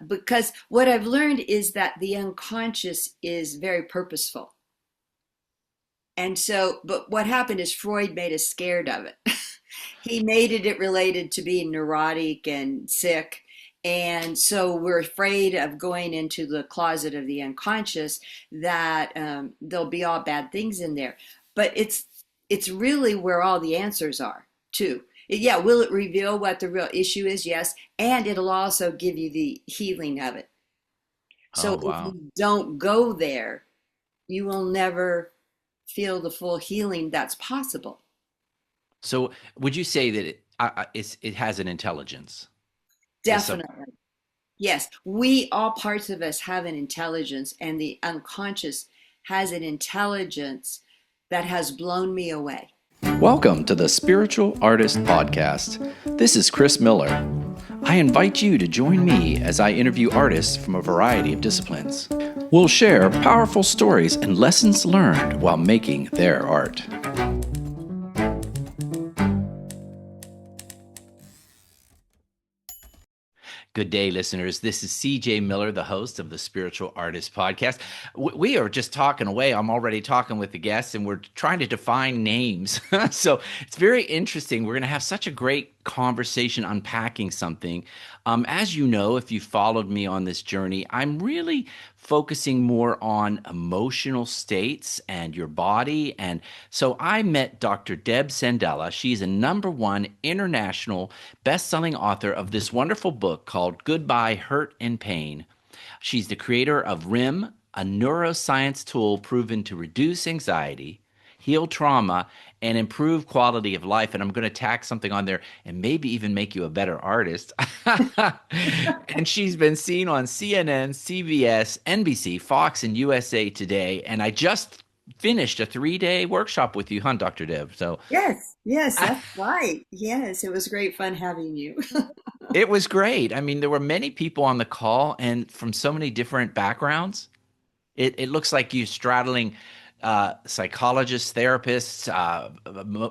because what I've learned is that the unconscious is very purposeful. And so, but what happened is Freud made us scared of it. He made it related to being neurotic and sick. And so we're afraid of going into the closet of the unconscious that there'll be all bad things in there. But it's really where all the answers are, too. Yeah, will it reveal what the real issue is? Yes. And it'll also give you the healing of it. Oh, So if wow. you don't go there, you will never feel the full healing that's possible. So would you say that it has an intelligence? The sub. Definitely. Yes, we all parts of us have an intelligence, and the unconscious has an intelligence that has blown me away. Welcome to the Spiritual Artist Podcast. This is Chris Miller. I invite you to join me as I interview artists from a variety of disciplines. We'll share powerful stories and lessons learned while making their art. Good day, listeners. This is CJ Miller, the host of the Spiritual Artist Podcast. We are just talking away. I'm already talking with the guests, and we're trying to define names. So it's very interesting. We're going to have such a great conversation unpacking something. As you know, if you followed me on this journey, I'm really focusing more on emotional states and your body. And so I met Dr. Deb Sandella. She's a #1 international best-selling author of this wonderful book called Goodbye Hurt and Pain. She's the creator of RIM, a neuroscience tool proven to reduce anxiety, heal trauma, and improve quality of life. And I'm going to tack something on there and maybe even make you a better artist. And she's been seen on CNN, CBS, NBC, Fox, and USA Today. And I just finished a 3-day workshop with you, huh, Dr. Deb? So Yes, yes, that's right. Yes, it was great fun having you. it was great. I mean, there were many people on the call and from so many different backgrounds. It looks like you're straddling psychologists, therapists,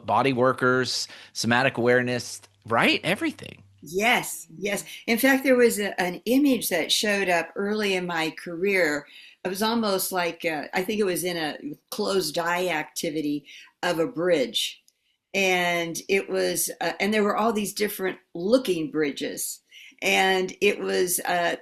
body workers, somatic awareness, right? Everything. Yes, yes. In fact, there was an image that showed up early in my career. It was almost like I think it was in a closed eye activity of a bridge, and and there were all these different looking bridges, and it was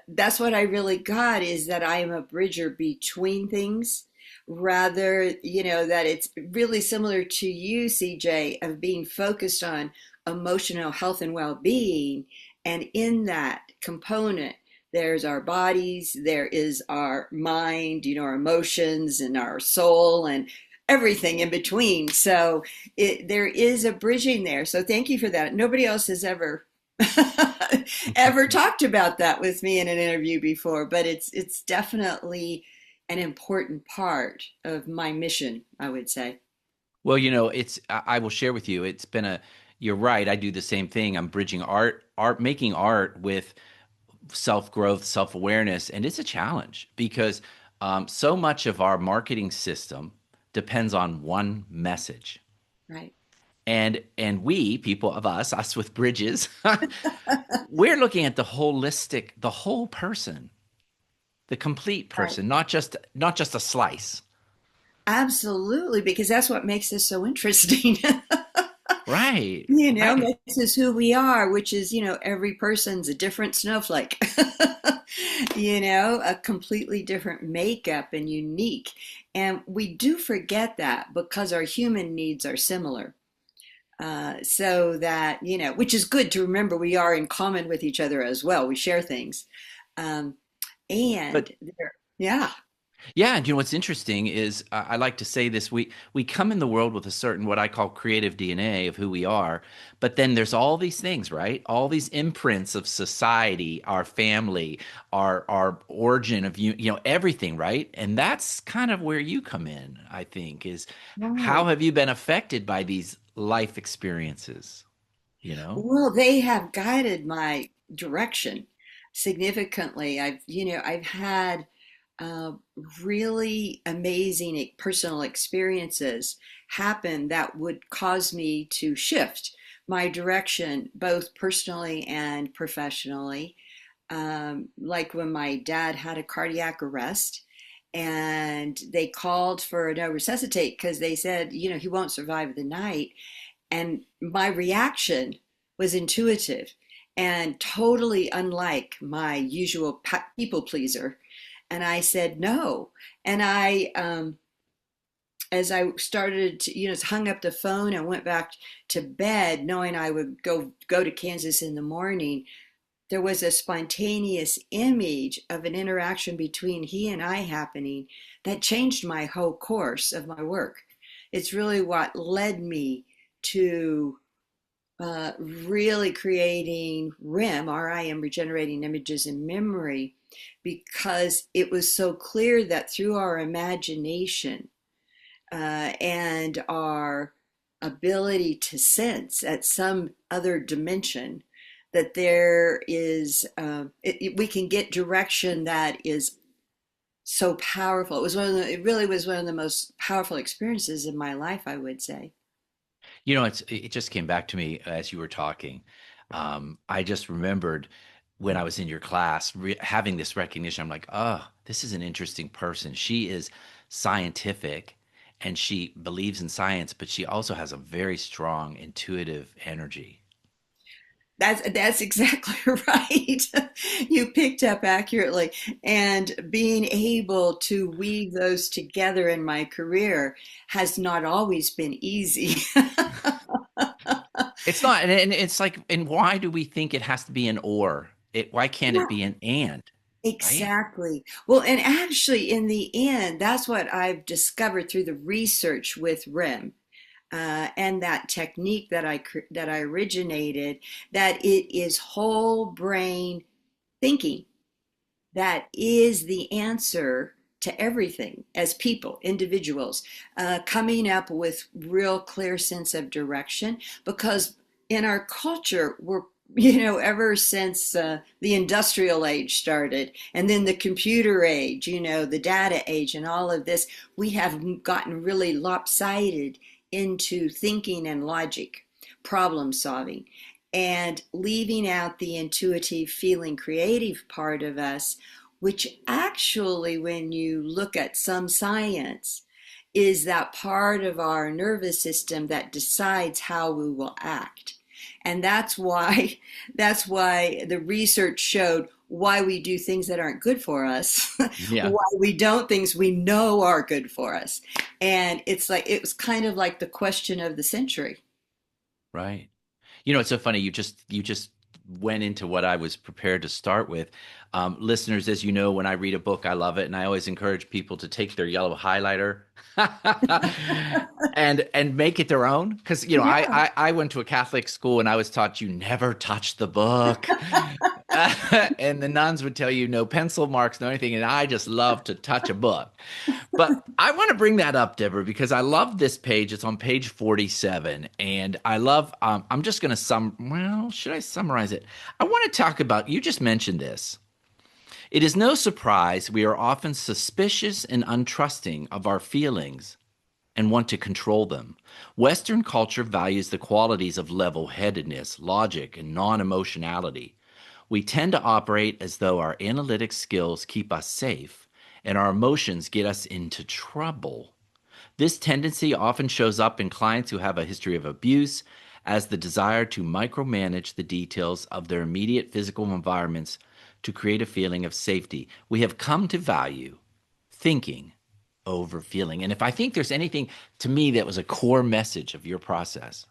that's what I really got is that I am a bridger between things. Rather, that it's really similar to you, CJ, of being focused on emotional health and well-being. And in that component, there's our bodies, there is our mind, our emotions and our soul and everything in between. So there is a bridging there. So thank you for that. Nobody else has ever ever talked about that with me in an interview before, but it's definitely an important part of my mission, I would say. Well, I will share with you, you're right. I do the same thing. I'm bridging making art with self-growth, self-awareness. And it's a challenge because so much of our marketing system depends on one message. Right. And we, people of us with bridges, we're looking at the whole person, the complete Right. person, not just a slice. Absolutely, because that's what makes us so interesting. Right. Right. Makes us who we are, which is, every person's a different snowflake, a completely different makeup and unique. And we do forget that because our human needs are similar. So that, which is good to remember we are in common with each other as well. We share things. Um, But and yeah, yeah, and what's interesting is I like to say this: we come in the world with a certain what I call creative DNA of who we are, but then there's all these things, right? All these imprints of society, our family, our origin of everything, right? And that's kind of where you come in, I think, is how right. have you been affected by these life experiences, you know? Well, they have guided my direction significantly. I've had uh, really amazing personal experiences happen that would cause me to shift my direction, both personally and professionally. like when my dad had a cardiac arrest and they called for no resuscitate because they said, he won't survive the night. And my reaction was intuitive and totally unlike my usual people pleaser. And I said no. And as I started to, hung up the phone and went back to bed, knowing I would go to Kansas in the morning, there was a spontaneous image of an interaction between he and I happening that changed my whole course of my work. It's really what led me to really creating RIM, regenerating images in memory, because it was so clear that through our imagination and our ability to sense at some other dimension, that there is, we can get direction that is so powerful. It really was one of the most powerful experiences in my life, I would say. It just came back to me as you were talking. I just remembered when I was in your class having this recognition. I'm like, oh, this is an interesting person. She is scientific and she believes in science, but she also has a very strong intuitive energy. That's exactly right. You picked up accurately. And being able to weave those together in my career has not always been easy. It's not, and it's like, and why do we think it has to be an or? Why can't it Yeah, be an and? Right? exactly. Well, and actually, in the end, that's what I've discovered through the research with RIM. And that technique that I originated, that it is whole brain thinking that is the answer to everything as people, individuals, coming up with real clear sense of direction. Because in our culture, ever since the industrial age started, and then the computer age, the data age, and all of this, we have gotten really lopsided into thinking and logic, problem solving, and leaving out the intuitive, feeling, creative part of us, which actually, when you look at some science, is that part of our nervous system that decides how we will act. And that's why the research showed why we do things that aren't good for us, Yeah. why we don't things we know are good for us. And it was kind of like the question of the century. Right. It's so funny. You just went into what I was prepared to start with. Listeners, as you know, when I read a book, I love it, and I always encourage people to take their yellow highlighter and make it their own. Because Yeah. I went to a Catholic school, and I was taught you never touch the book. And the nuns would tell you no pencil marks, no anything. And I just love to touch a book. But I want to bring that up, Deborah, because I love this page. It's on page 47. And I love, I'm just going to should I summarize it? I want to talk about, you just mentioned this. It is no surprise we are often suspicious and untrusting of our feelings and want to control them. Western culture values the qualities of level-headedness, logic, and non-emotionality. We tend to operate as though our analytic skills keep us safe and our emotions get us into trouble. This tendency often shows up in clients who have a history of abuse as the desire to micromanage the details of their immediate physical environments to create a feeling of safety. We have come to value thinking over feeling. And if I think there's anything to me that was a core message of your process.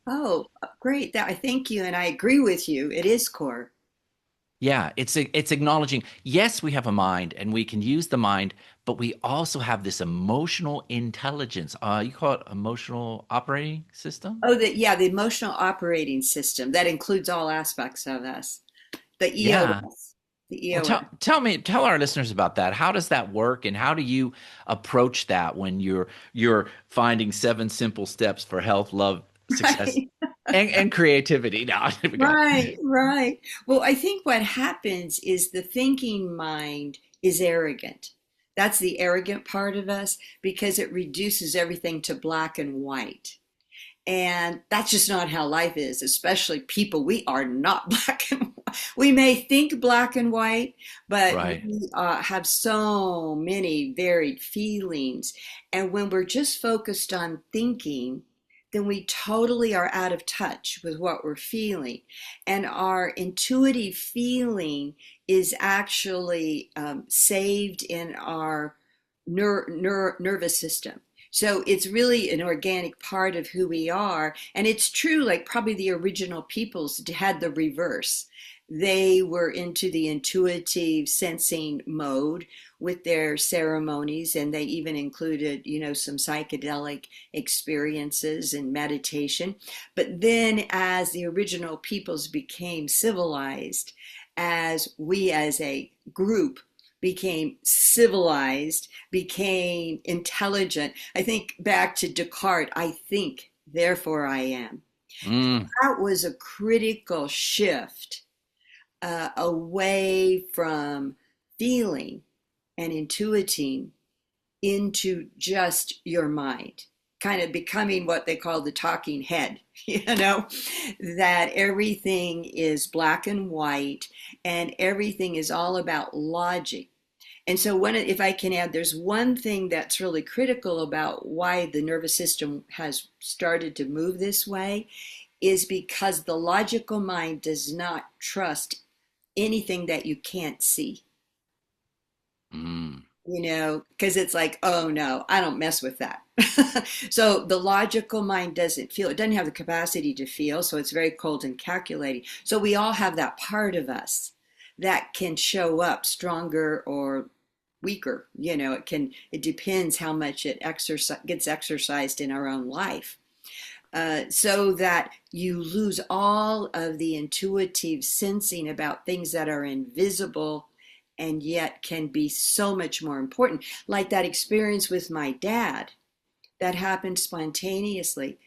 Oh, great. I thank you. And I agree with you. It is core. Yeah, it's acknowledging, yes, we have a mind and we can use the mind, but we also have this emotional intelligence. You call it emotional operating system? Oh, the emotional operating system that includes all aspects of us. The Yeah. EOS. The Well, EOS. tell our listeners about that. How does that work, and how do you approach that when you're finding 7 simple steps for health, love, success, Right. and creativity? Now, here we go. Right, right. Well, I think what happens is the thinking mind is arrogant. That's the arrogant part of us because it reduces everything to black and white. And that's just not how life is, especially people. We are not black and white. We may think black and white, but Right. we have so many varied feelings. And when we're just focused on thinking, then we totally are out of touch with what we're feeling. And our intuitive feeling is actually saved in our nervous system. So it's really an organic part of who we are. And it's true, like probably the original peoples had the reverse. They were into the intuitive sensing mode with their ceremonies, and they even included, some psychedelic experiences and meditation. But then as the original peoples became civilized, as we as a group became civilized, became intelligent. I think back to Descartes, I think, therefore I am. Mm. That was a critical shift away from feeling and intuiting into just your mind, kind of becoming what they call the talking head, that everything is black and white and everything is all about logic. And so if I can add, there's one thing that's really critical about why the nervous system has started to move this way is because the logical mind does not trust anything that you can't see. Mm. Because it's like, oh no, I don't mess with that. So the logical mind doesn't feel, it doesn't have the capacity to feel, so it's very cold and calculating. So we all have that part of us that can show up stronger or weaker. It depends how much it gets exercised in our own life. So that you lose all of the intuitive sensing about things that are invisible and yet can be so much more important. Like that experience with my dad that happened spontaneously.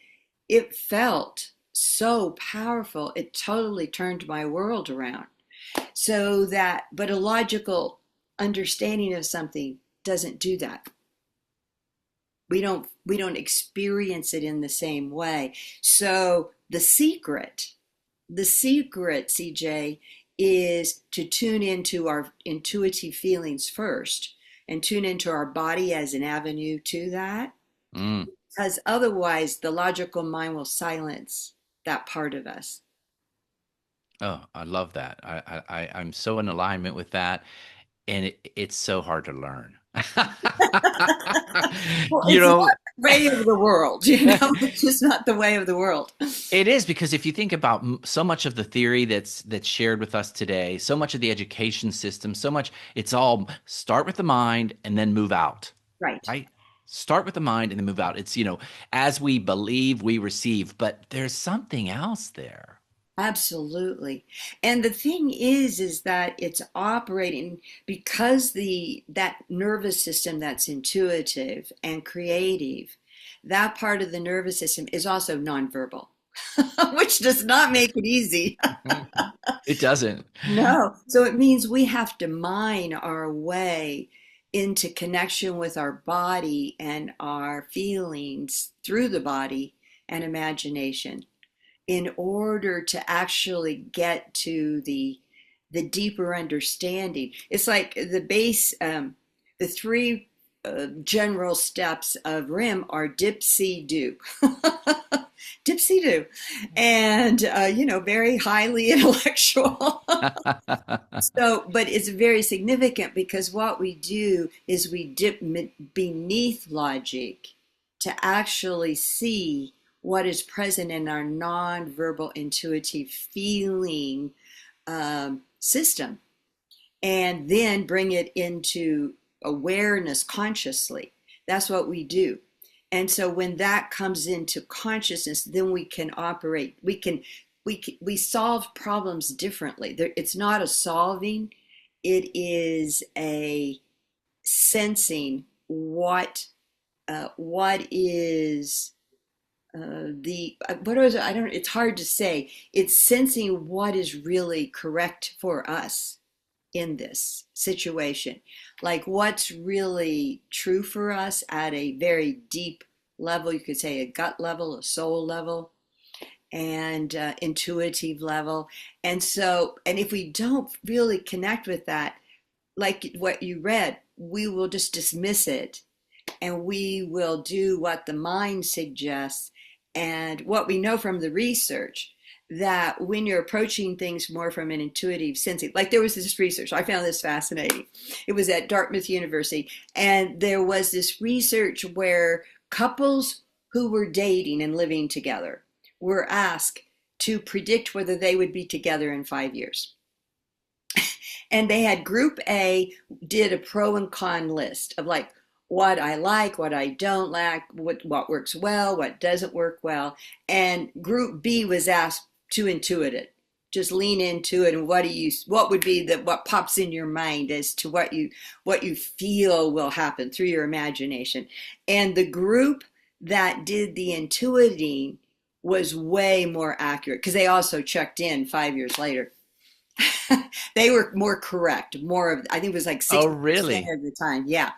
It felt so powerful. It totally turned my world around. But a logical understanding of something doesn't do that. We don't experience it in the same way. So the secret, CJ, is to tune into our intuitive feelings first and tune into our body as an avenue to that. Mm. Because otherwise the logical mind will silence that part of us. Oh, I love that. I'm so in alignment with that, and it's so hard to learn. Well, You it's not know, the way of the world, it's just not the way of the world. it is, because if you think about so much of the theory that's shared with us today, so much of the education system, so much, it's all start with the mind and then move out, Right. right? Start with the mind and then move out. It's, as we believe, we receive, but there's something else there. Absolutely. And the thing is that it's operating because that nervous system that's intuitive and creative, that part of the nervous system is also nonverbal, which does not make it easy. It doesn't. No. So it means we have to mine our way into connection with our body and our feelings through the body and imagination in order to actually get to the deeper understanding. It's like the three general steps of RIM are dip, see, do. Dip, see, do. And, very highly intellectual. But it's very significant because what we do is we dip beneath logic to actually see what is present in our nonverbal intuitive feeling system, and then bring it into awareness consciously. That's what we do. And so when that comes into consciousness, then we can operate. We solve problems differently. It's not a solving. It is a sensing what is what was it? I don't. It's hard to say. It's sensing what is really correct for us in this situation, like what's really true for us at a very deep level. You could say a gut level, a soul level, and intuitive level. And so, and if we don't really connect with that, like what you read, we will just dismiss it and we will do what the mind suggests. And what we know from the research, that when you're approaching things more from an intuitive sense, like there was this research, I found this fascinating. It was at Dartmouth University, and there was this research where couples who were dating and living together were asked to predict whether they would be together in 5 years. And they had group A did a pro and con list of like what I like, what I don't like, what works well, what doesn't work well. And group B was asked to intuit it. Just lean into it, and what would be what pops in your mind as to what you feel will happen through your imagination. And the group that did the intuiting was way more accurate because they also checked in 5 years later. They were more correct, I think it was like 60% Oh, really? of the time. Yeah.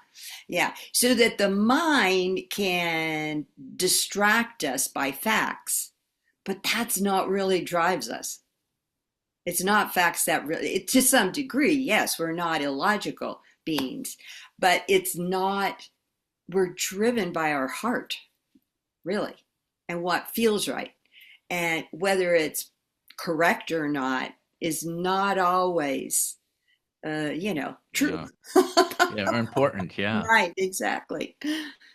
Yeah. So that the mind can distract us by facts, but that's not really drives us. It's not facts that really, to some degree, yes, we're not illogical beings, but it's not, we're driven by our heart, really, and what feels right. And whether it's correct or not is not always, true. Yeah. Yeah, important. Yeah. Right, exactly.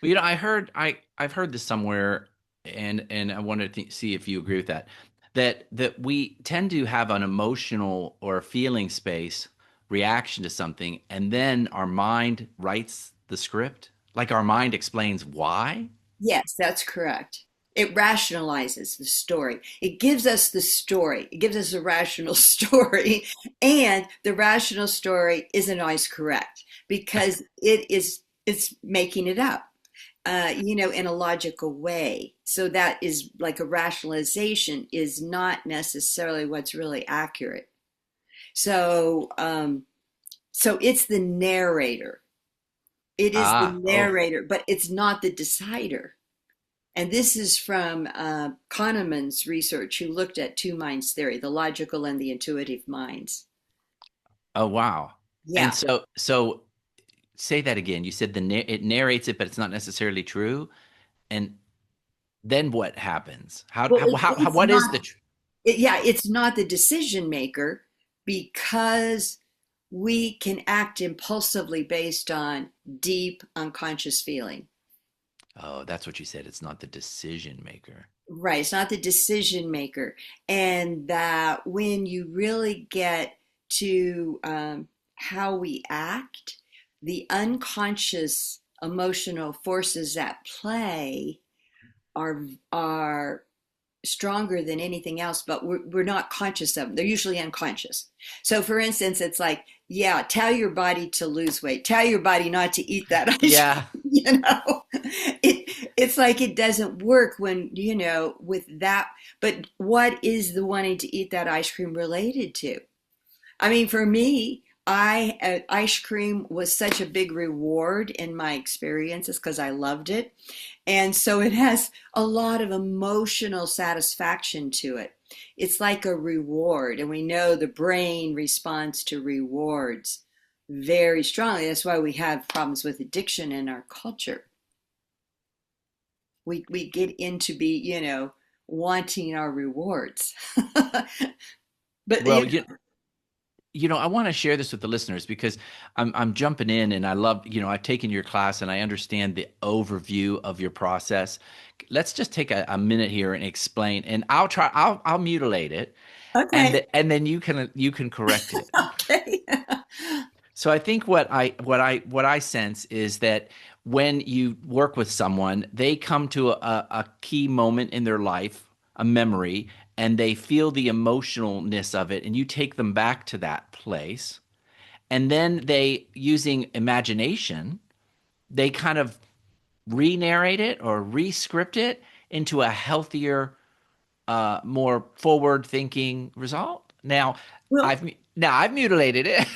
Well, I've heard this somewhere, and I wanted to see if you agree with that. That we tend to have an emotional or feeling space reaction to something, and then our mind writes the script. Like our mind explains why. Yes, that's correct. It rationalizes the story. It gives us the story. It gives us a rational story. And the rational story isn't always correct because it's making it up, in a logical way. So that is like a rationalization is not necessarily what's really accurate. So, so it's the narrator. It is the Oh, narrator, but it's not the decider. And this is from Kahneman's research, who looked at two minds theory, the logical and the intuitive minds. oh, wow. And Yeah. so say that again. You said it narrates it, but it's not necessarily true. And then what happens? Well, it's What is not, the it's not the decision maker because we can act impulsively based on deep unconscious feeling. Oh, that's what you said. It's not the decision maker. Right. It's not the decision maker. And that when you really get to how we act, the unconscious emotional forces at play are stronger than anything else, but we're not conscious of them. They're usually unconscious. So for instance, it's like, yeah, tell your body to lose weight. Tell your body not to eat that ice Yeah. cream, it's like it doesn't work when, with that. But what is the wanting to eat that ice cream related to? I mean, for me, ice cream was such a big reward in my experiences because I loved it. And so it has a lot of emotional satisfaction to it. It's like a reward. And we know the brain responds to rewards very strongly. That's why we have problems with addiction in our culture. We get into be, wanting our rewards. But, Well, I want to share this with the listeners because I'm jumping in and I love, I've taken your class and I understand the overview of your process. Let's just take a minute here and explain, and I'll mutilate it, okay. and then you can correct it. Okay. So I think what I sense is that when you work with someone, they come to a key moment in their life, a memory, and they feel the emotionalness of it, and you take them back to that place. And then they, using imagination, they kind of re-narrate it or re-script it into a healthier, more forward-thinking result. Well, I've mutilated it.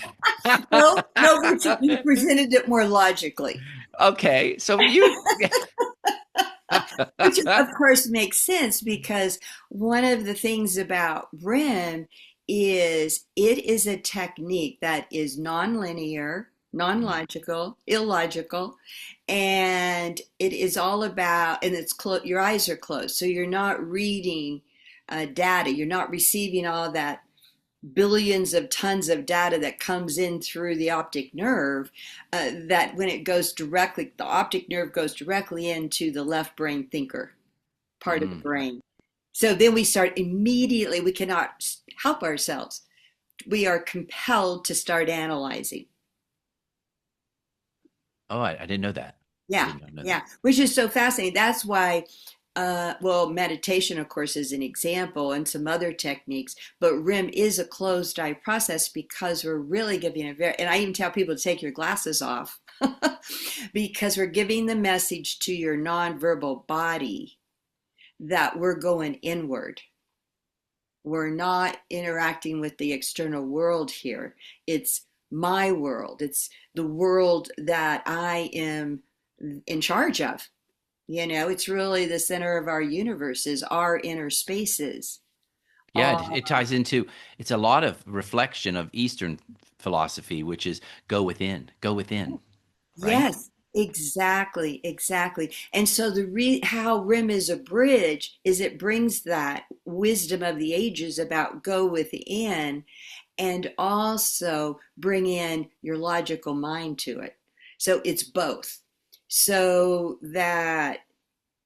no, but you presented it more logically. Okay, so you Which of course makes sense because one of the things about REM is it is a technique that is nonlinear, Mm. non-logical, illogical, and it is all about, and your eyes are closed, so you're not reading data, you're not receiving all that billions of tons of data that comes in through the optic nerve, that when it goes directly, the optic nerve goes directly into the left brain thinker part of the Mm. brain. So then we start immediately, we cannot help ourselves. We are compelled to start analyzing. Oh, I didn't know that. I Yeah, did not know yeah, that. which is so fascinating. That's why, well, meditation, of course, is an example and some other techniques, but REM is a closed eye process because we're really giving a very, and I even tell people to take your glasses off because we're giving the message to your nonverbal body that we're going inward. We're not interacting with the external world here. It's my world. It's the world that I am in charge of. It's really the center of our universe is our inner spaces. Yeah, Uh, it ties into, it's a lot of reflection of Eastern philosophy, which is go within, right? yes, exactly, exactly. And so how RIM is a bridge is it brings that wisdom of the ages about go within and also bring in your logical mind to it. So it's both. So that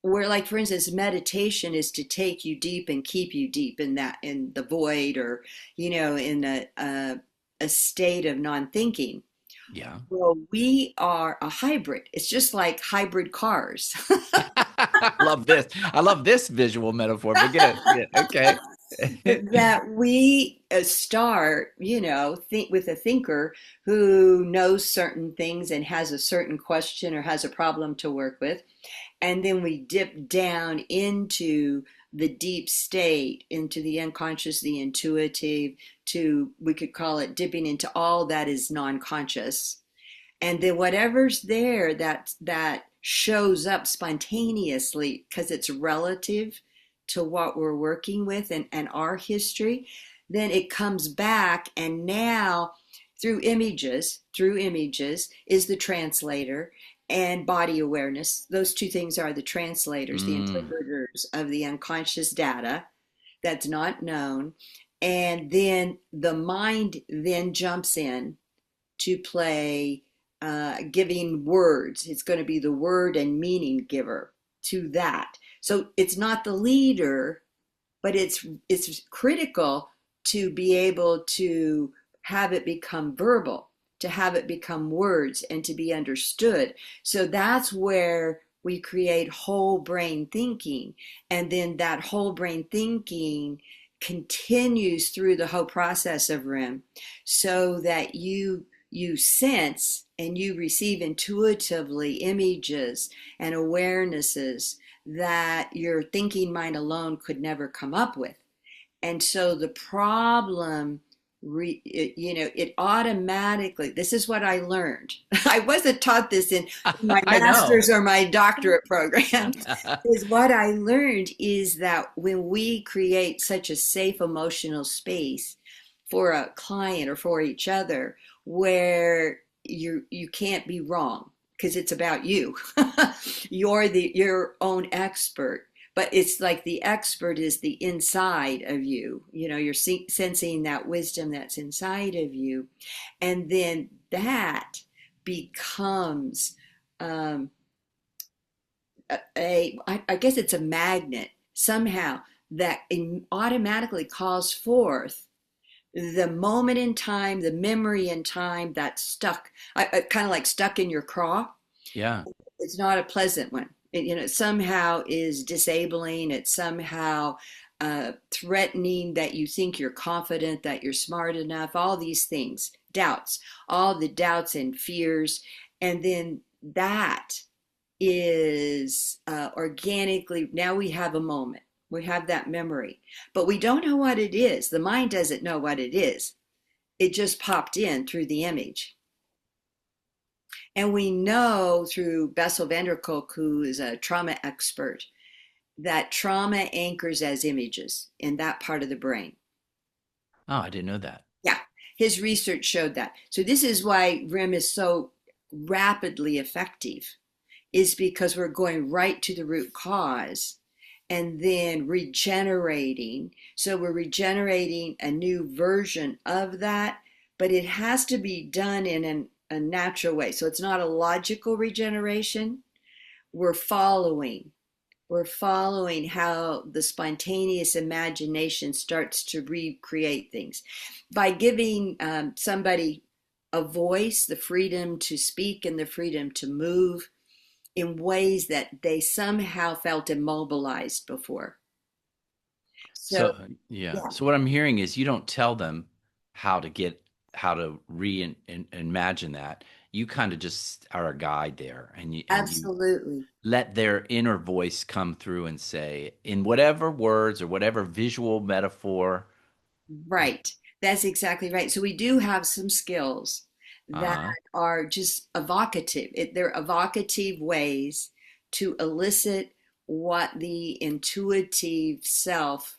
where, like, for instance, meditation is to take you deep and keep you deep in the void, or in a state of non-thinking. Yeah. Well, we are a hybrid. It's just like hybrid cars. I love this. I love this visual metaphor, but good. Yeah, okay. That we start, think with a thinker who knows certain things and has a certain question or has a problem to work with. And then we dip down into the deep state, into the unconscious, the intuitive, we could call it dipping into all that is non-conscious. And then whatever's there that shows up spontaneously because it's relative to what we're working with and our history, then it comes back, and now through images is the translator, and body awareness. Those two things are the translators, the Mm. interpreters of the unconscious data that's not known. And then the mind then jumps in to play, giving words. It's going to be the word and meaning giver to that. So it's not the leader, but it's critical to be able to have it become verbal, to have it become words, and to be understood. So that's where we create whole brain thinking, and then that whole brain thinking continues through the whole process of REM, so that you sense and you receive intuitively images and awarenesses that your thinking mind alone could never come up with. And so the problem, it automatically, this is what I learned. I wasn't taught this in my I know. master's or my doctorate program. Is what I learned is that when we create such a safe emotional space for a client or for each other, where you can't be wrong because it's about you. You're your own expert, but it's like the expert is the inside of you. You're sensing that wisdom that's inside of you, and then that becomes, um, I guess it's a magnet somehow that automatically calls forth the moment in time, the memory in time that's stuck, kind of like stuck in your craw. Yeah. It's not a pleasant one. It somehow is disabling. It's somehow threatening that you think you're confident, that you're smart enough, all these things, doubts, all the doubts and fears. And then that is organically, now we have a moment. We have that memory, but we don't know what it is. The mind doesn't know what it is. It just popped in through the image. And we know through Bessel, who is a trauma expert, that trauma anchors as images in that part of the brain. Oh, I didn't know that. Yeah, his research showed that. So this is why REM is so rapidly effective, is because we're going right to the root cause and then regenerating. So we're regenerating a new version of that, but it has to be done in a natural way. So it's not a logical regeneration. We're following. We're following how the spontaneous imagination starts to recreate things by giving somebody a voice, the freedom to speak and the freedom to move in ways that they somehow felt immobilized before. So, So yeah. yeah, So what I'm hearing is you don't tell them how to imagine that. You kind of just are a guide there, and you absolutely. let their inner voice come through and say in whatever words or whatever visual metaphor. Right. That's exactly right. So we do have some skills that Uh-huh. are just evocative. They're evocative ways to elicit what the intuitive self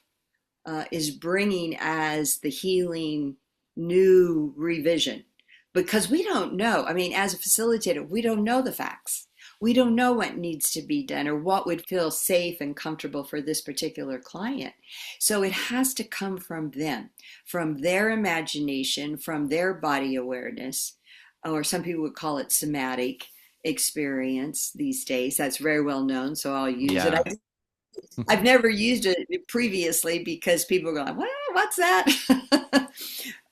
is bringing as the healing new revision. Because we don't know. I mean, as a facilitator, we don't know the facts. We don't know what needs to be done or what would feel safe and comfortable for this particular client. So it has to come from them, from their imagination, from their body awareness, or some people would call it somatic experience these days. That's very well known, so I'll use it. Yeah. I've never used it previously because people go, "What? What's that?"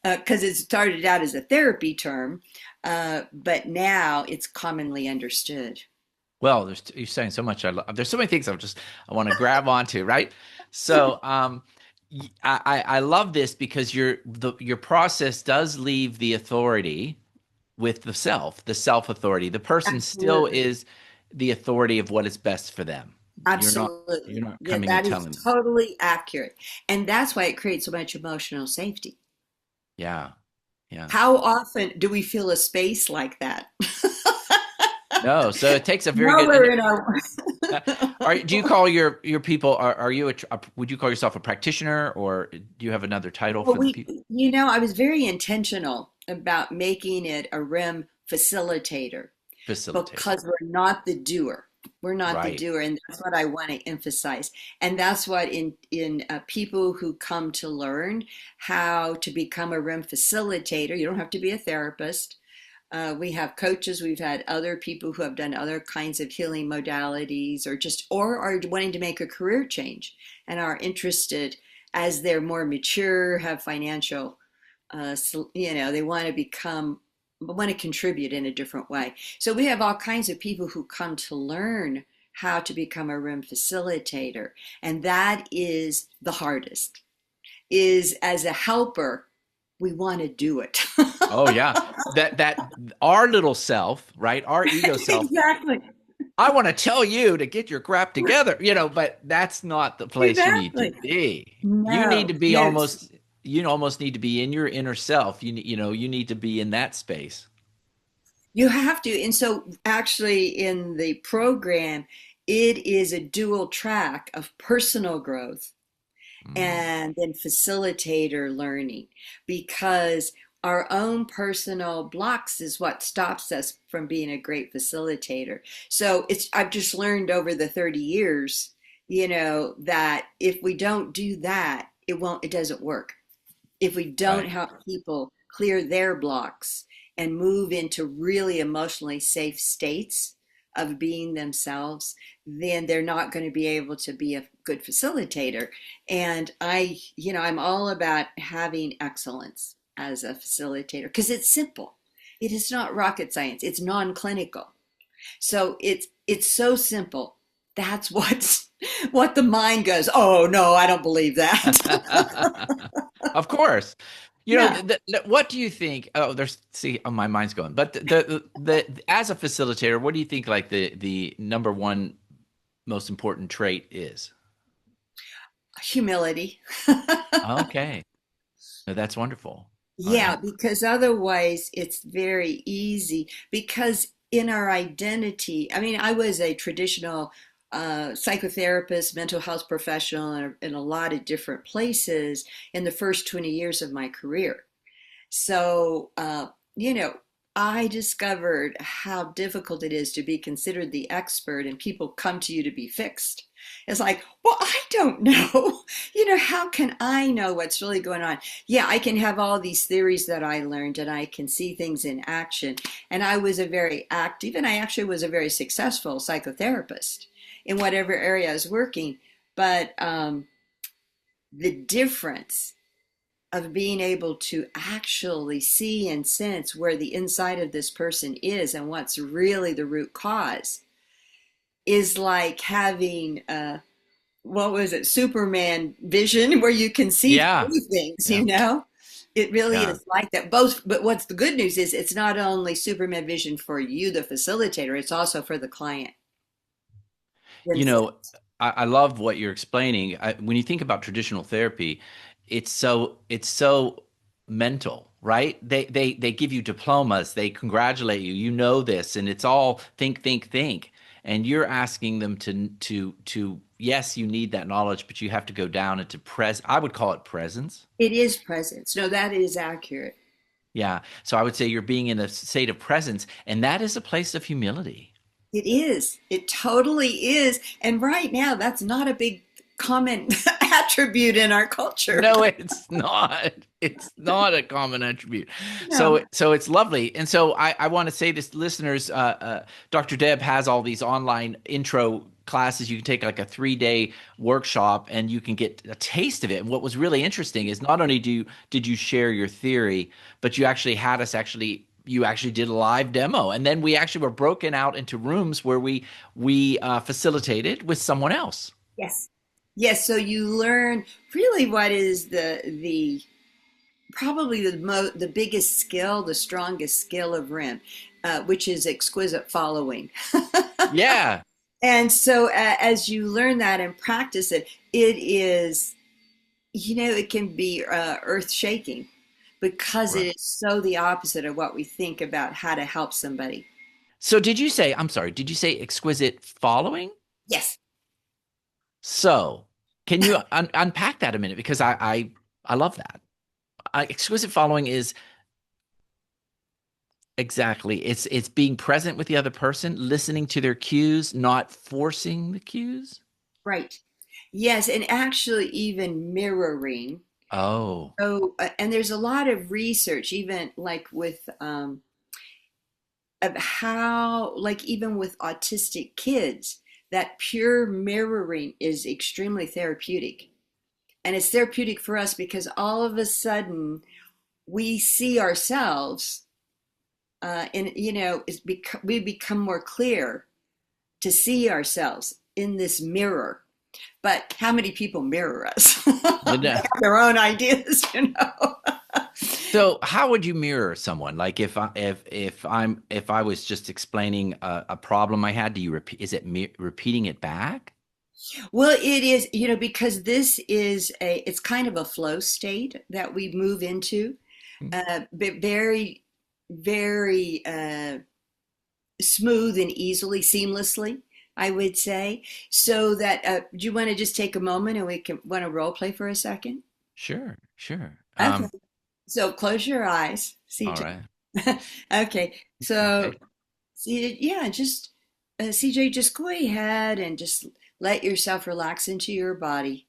Because it started out as a therapy term, but now it's commonly understood. Well, you're saying so much. There's so many things I want to grab onto, right? So, I love this because your process does leave the authority with the self authority. The person still Absolutely. is the authority of what is best for them. You're Absolutely. not Yeah, coming and that is telling them. totally accurate. And that's why it creates so much emotional safety. Yeah, yeah. How often do we feel a space like that? No, so it takes a very good. Nowhere in our Uh, do you call your people? Are you would you call yourself a practitioner, or do you have another title Well, for the people? I was very intentional about making it a REM facilitator Facilitator, because we're not the doer. We're not the right? doer, and that's what I want to emphasize. And that's what in people who come to learn how to become a REM facilitator. You don't have to be a therapist. We have coaches. We've had other people who have done other kinds of healing modalities, or are wanting to make a career change and are interested as they're more mature, have financial, they want to contribute in a different way. So we have all kinds of people who come to learn how to become a REM facilitator, and that is the hardest. Is as a helper, we want to do it. Oh yeah, that our little self, right? Our ego self. Exactly. I want to tell you to get your crap together, but that's not the place you need to Exactly. be. You need No, to be yes, almost. You almost need to be in your inner self. You need to be in that space. you have to. And so, actually, in the program, it is a dual track of personal growth Mm, and then facilitator learning because our own personal blocks is what stops us from being a great facilitator. So I've just learned over the 30 years, that if we don't do that, it doesn't work. If we don't right. help people clear their blocks and move into really emotionally safe states of being themselves, then they're not going to be able to be a good facilitator. And I'm all about having excellence as a facilitator because it's simple. It is not rocket science. It's non-clinical. So it's so simple. That's what the mind goes, "Oh no, I don't believe that." Of course. Yeah. What do you think? Oh, my mind's going. But as a facilitator, what do you think like the number one most important trait is? Humility. Okay. No, that's wonderful. All Yeah, right. because otherwise it's very easy. Because in our identity, I mean, I was a traditional psychotherapist, mental health professional in a lot of different places in the first 20 years of my career. So, you know, I discovered how difficult it is to be considered the expert and people come to you to be fixed. It's like, well, I don't know. How can I know what's really going on? Yeah, I can have all these theories that I learned and I can see things in action. And I was a very active, and I actually was a very successful psychotherapist in whatever area I was working. But the difference of being able to actually see and sense where the inside of this person is and what's really the root cause is like having what was it, Superman vision, where you can see Yeah. through things, Yeah. It really Yeah. is like that. Both, but what's the good news is it's not only Superman vision for you, the facilitator, it's also for the client You know, themselves. I love what you're explaining. When you think about traditional therapy, it's so mental, right? They give you diplomas, they congratulate you. You know this, and it's all think, think, think. And you're asking them to yes, you need that knowledge, but you have to go down into I would call it presence. It is presence. No, that is accurate. Yeah. So I would say you're being in a state of presence, and that is a place of humility. It is. It totally is. And right now, that's not a big common attribute in our culture. No, it's not. It's not a common attribute. No. So it's lovely. And so I want to say this, listeners, Dr. Deb has all these online intro classes. You can take like a 3-day workshop and you can get a taste of it. And what was really interesting is not only did you share your theory, but you actually had us you actually did a live demo, and then we actually were broken out into rooms where we facilitated with someone else. Yes. Yes. So you learn really what is the probably the biggest skill, the strongest skill of RIM, which is exquisite following. Yeah. And so as you learn that and practice it, it is, it can be earth shaking because Right. it is so the opposite of what we think about how to help somebody. So I'm sorry, did you say exquisite following? Yes. So can you unpack that a minute? Because I love that. Exquisite following is exactly, it's being present with the other person, listening to their cues, not forcing the cues. Right. Yes. And actually, even mirroring. Oh, So, and there's a lot of research, even like with of how, like even with autistic kids, that pure mirroring is extremely therapeutic. And it's therapeutic for us because all of a sudden we see ourselves, and we become more clear to see ourselves in this mirror. But how many people mirror us? They no. have their own ideas. So how would you mirror someone? Like if I was just explaining a problem I had, do you repeat? Is it repeating it back? Well, it is, because it's kind of a flow state that we move into, but very, very smooth and easily, seamlessly, I would say. So that, do you want to just take a moment and we can want to role play for a second? Sure, sure. Okay. So close your eyes, All CJ. right. Okay. So, Okay. yeah, just CJ, just go ahead and just let yourself relax into your body.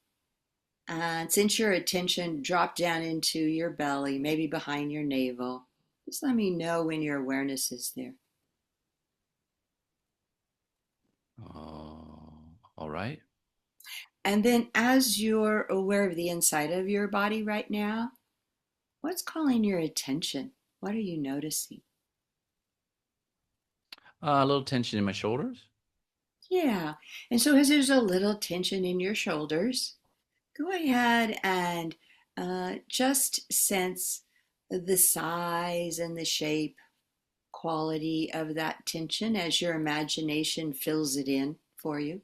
And since your attention drop down into your belly, maybe behind your navel, just let me know when your awareness is there. Oh, all right. And then as you're aware of the inside of your body right now, what's calling your attention? What are you noticing? A little tension in my shoulders. Yeah. And so as there's a little tension in your shoulders, go ahead and just sense the size and the shape, quality of that tension as your imagination fills it in for you.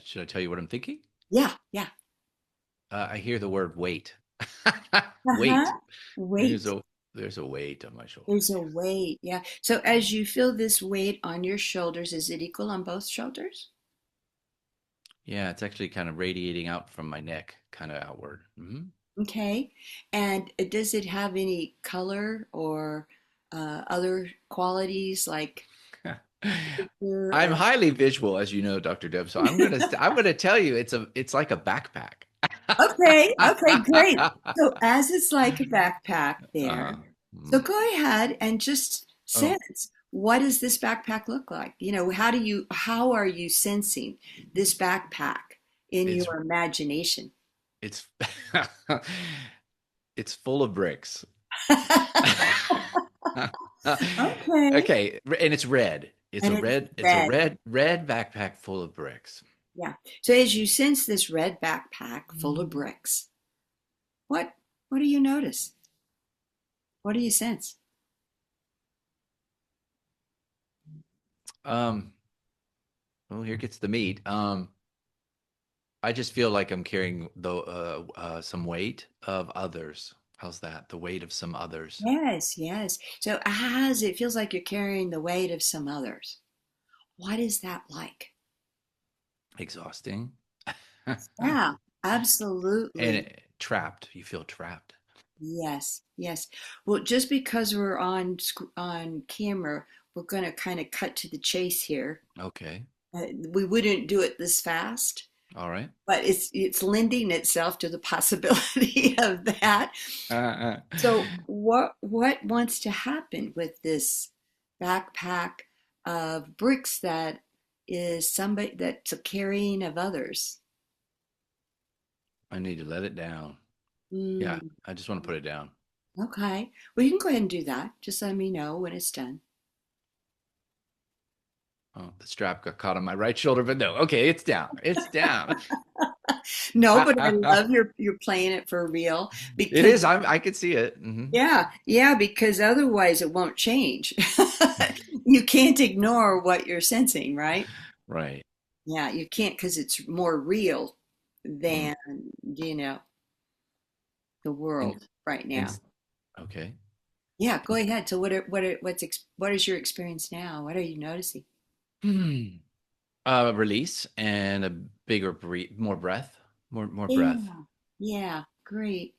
Should I tell you what I'm thinking? Yeah, yeah. I hear the word wait. Uh-huh. Wait. Wait. So there's a weight on my There's shoulders. a weight, yeah. So as you feel this weight on your shoulders, is it equal on both shoulders? Yeah, it's actually kind of radiating out from my neck, kind of outward. Okay. And does it have any color or other qualities like I'm or highly visual, as you know, Dr. Deb. So I'm gonna tell you it's like a backpack. okay, okay, great. So as it's like a backpack there, so Mm. go ahead and just Oh, sense what does this backpack look like? How are you sensing this backpack in it's your imagination? it's it's full of bricks. Okay. Okay, and it's red. And it's It's a red. red backpack full of bricks. Yeah. So as you sense this red backpack full of bricks, what what do you notice? What do you sense? Um, well, here gets the meat. I just feel like I'm carrying some weight of others. How's that? The weight of some others. Yes, yes. So as it feels like you're carrying the weight of some others, what is that like? Exhausting. Yeah, And absolutely. trapped. You feel trapped. Yes, yes. Well, just because we're on camera, we're going to kind of cut to the chase here. Okay. We wouldn't do it this fast, All right. but it's lending itself to the possibility of that. Uh, So what wants to happen with this backpack of bricks that is somebody that's a carrying of others? I need to let it down. Yeah, Mm, I just want to put it down. okay. Well, you can go ahead and do that. Just let me know when it's done. Oh, the strap got caught on my right shoulder, but no. Okay, it's down. It's down. No, but I love you're playing it for real It because is. I could see it. yeah, yeah, because otherwise it won't change. You can't ignore what you're sensing, right? Right. Yeah, you can't because it's more real Mm. than, you know, the And world right now. and okay. Yeah, go ahead. So what is your experience now? What are you noticing? Hmm. Release and a bigger breathe, more breath, more breath. Yeah. Yeah, great.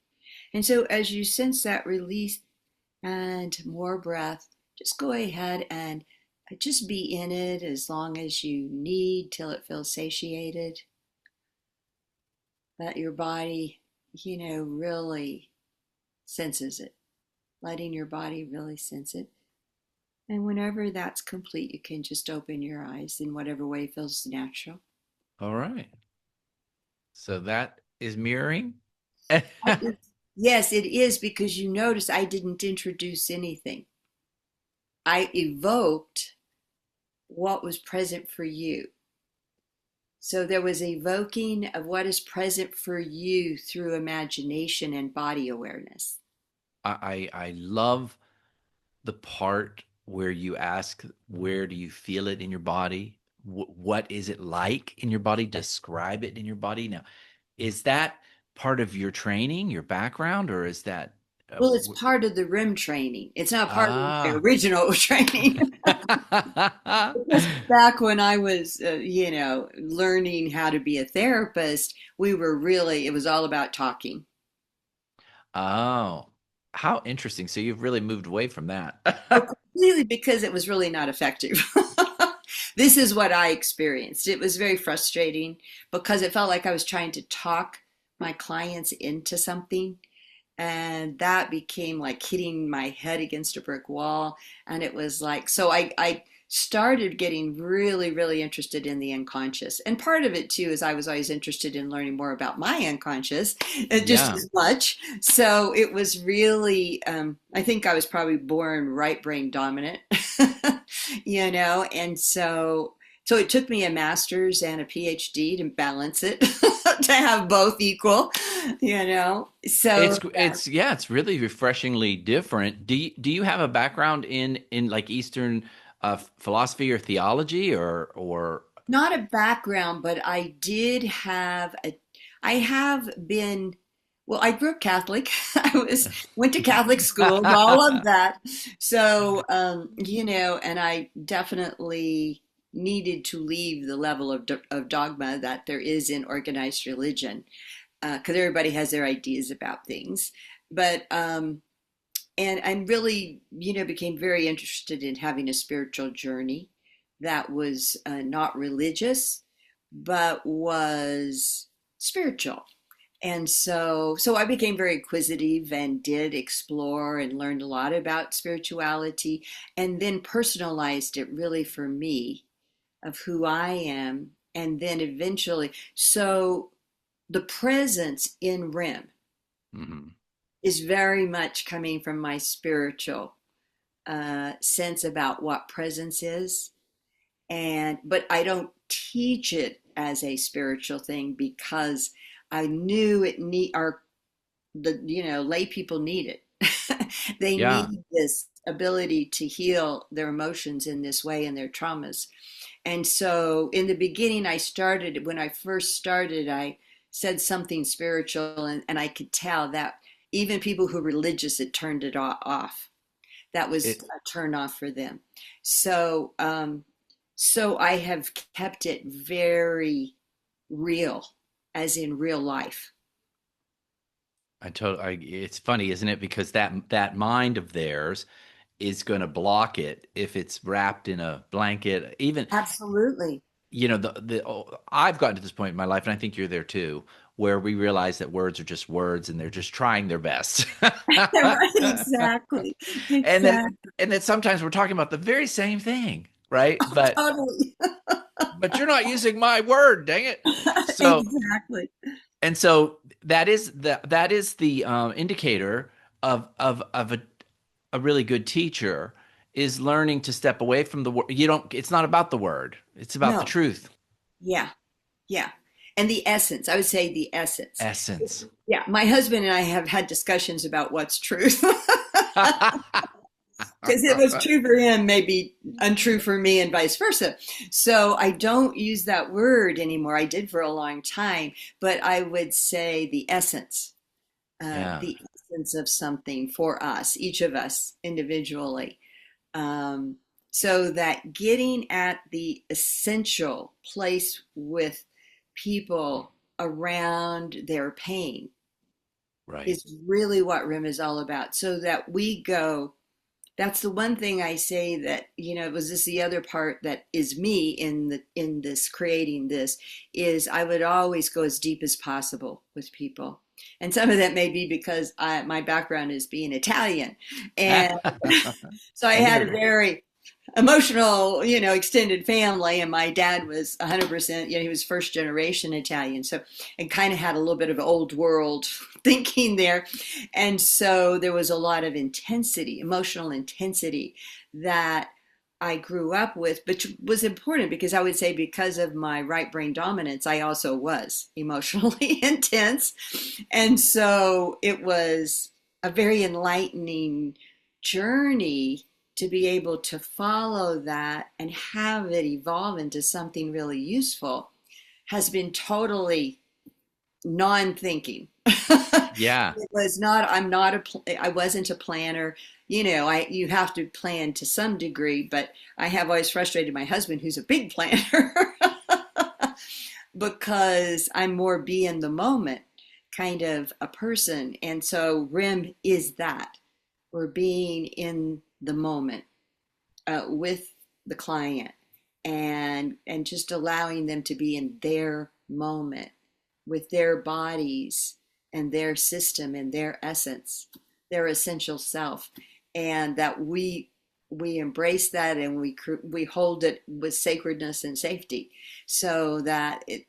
And so as you sense that release and more breath, just go ahead and just be in it as long as you need till it feels satiated. Let your body, really senses it. Letting your body really sense it. And whenever that's complete, you can just open your eyes in whatever way feels natural. All right. So that is mirroring. Yes, it is because you notice I didn't introduce anything. I evoked what was present for you. So there was evoking of what is present for you through imagination and body awareness. I love the part where you ask, where do you feel it in your body? What is it like in your body? Describe it in your body. Now, is that part of your training, your background, or is that Well, it's part of the RIM training. It's not part of my ah? original training. Because back when I was, learning how to be a therapist, it was all about talking. Oh, how interesting. So you've really moved away from that. Oh, completely because it was really not effective. This is what I experienced. It was very frustrating because it felt like I was trying to talk my clients into something. And that became like hitting my head against a brick wall. And it was like, so I started getting really, really interested in the unconscious. And part of it too is I was always interested in learning more about my unconscious, just Yeah. as much. So it was really, I think I was probably born right brain dominant, and so it took me a master's and a PhD to balance it, to have both equal, So It's really refreshingly different. Do you have a background in like Eastern philosophy or theology or not a background, but I have been Well, I grew up Catholic. Went to Catholic schools, all of that. So, and I definitely needed to leave the level of dogma that there is in organized religion, because everybody has their ideas about things. But and really, became very interested in having a spiritual journey that was not religious, but was spiritual. And so I became very inquisitive and did explore and learned a lot about spirituality, and then personalized it really for me of who I am. And then eventually, so the presence in REM Hmm. is very much coming from my spiritual sense about what presence is. And but I don't teach it as a spiritual thing because I knew it need our the lay people need it. They Yeah. need this ability to heal their emotions in this way and their traumas. And so in the beginning, when I first started, I said something spiritual, and I could tell that even people who were religious, it turned it off. That was It a turn off for them. So, so I have kept it very real, as in real life. it's funny, isn't it? Because that mind of theirs is going to block it if it's wrapped in a blanket. Even, Absolutely. I've gotten to this point in my life, and I think you're there too, where we realize that words are just words and they're just trying their best. Right, exactly. and then Exactly. and then sometimes we're talking about the very same thing, right? Totally. But you're not using my word, dang it. So Exactly. and so that is the indicator of a really good teacher is learning to step away from the word. You don't. It's not about the word. It's about the No. truth, Yeah. Yeah. And the essence, I would say the essence. essence. Yeah. My husband and I have had discussions about what's truth. Because it was true for him, maybe untrue for me, and vice versa. So I don't use that word anymore. I did for a long time, but I would say Yeah, the essence of something for us, each of us individually. Um, so that getting at the essential place with people around their pain right. is really what RIM is all about. So that we go, that's the one thing I say that, it was this the other part that is me in this creating this is I would always go as deep as possible with people. And some of that may be because my background is being Italian. And so I I had hear a you. very emotional, extended family, and my dad was 100%, he was first generation Italian. So and kind of had a little bit of old world thinking there. And so there was a lot of intensity, emotional intensity that I grew up with, which was important because I would say because of my right brain dominance, I also was emotionally intense. And so it was a very enlightening journey to be able to follow that and have it evolve into something really useful has been totally non-thinking. Yeah. It was not, I wasn't a planner. You have to plan to some degree, but I have always frustrated my husband, who's a big planner, because I'm more be in the moment kind of a person. And so RIM is that. We're being in the moment with the client and just allowing them to be in their moment with their bodies and their system and their essence, their essential self, and that we embrace that and we hold it with sacredness and safety, so that it